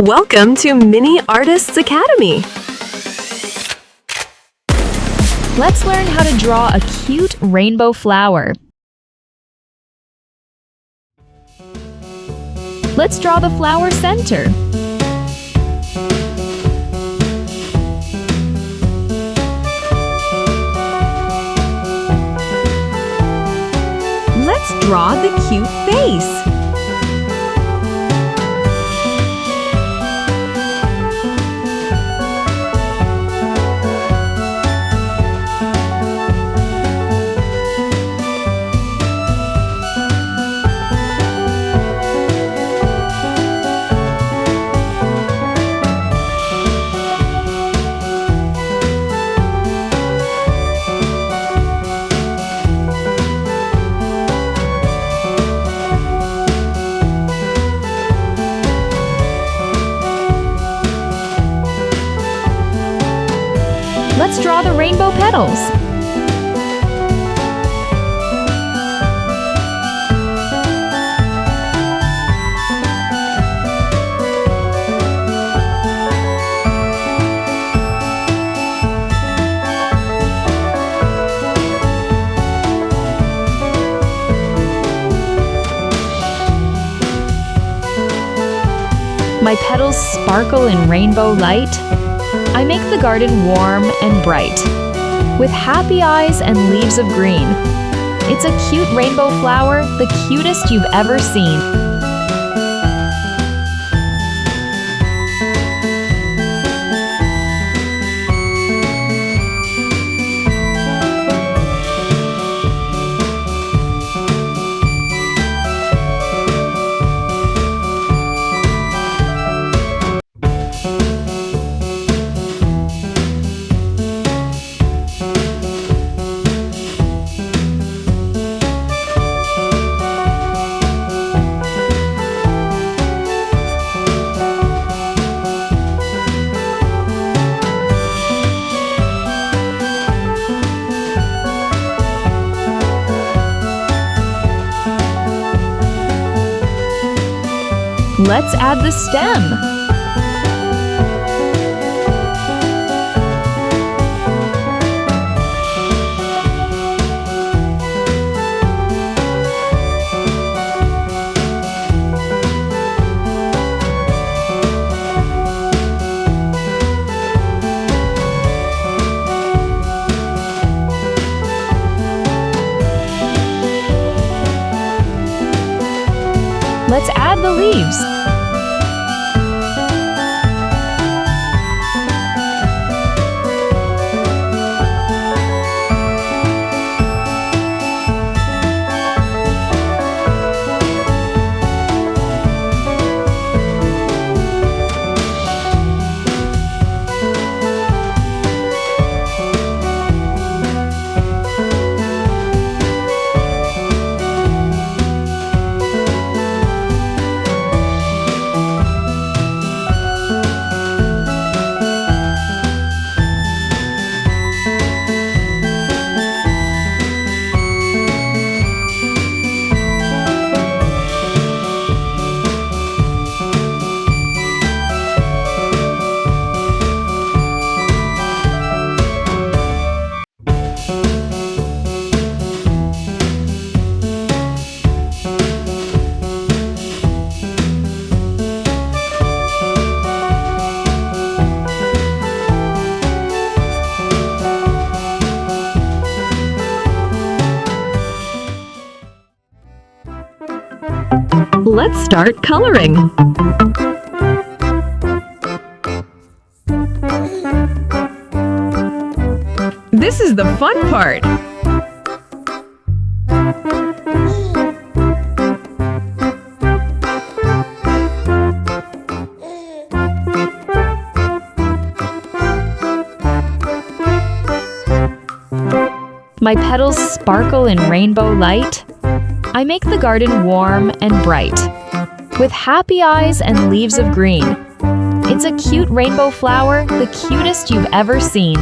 Welcome to Mini Artists Academy. Let's learn how to draw a cute rainbow flower. Let's draw the flower center. Let's draw the cute face. Let's draw the rainbow petals. My petals sparkle in rainbow light. I make the garden warm and bright, with happy eyes and leaves of green. It's a cute rainbow flower, the cutest you've ever seen. Let's add the stem. Let's add the leaves. Let's start coloring. This is the fun part. My petals sparkle in rainbow light. I make the garden warm and bright, with happy eyes and leaves of green. It's a cute rainbow flower, the cutest you've ever seen.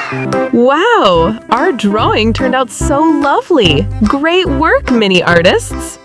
Wow! Our drawing turned out so lovely! Great work, mini artists!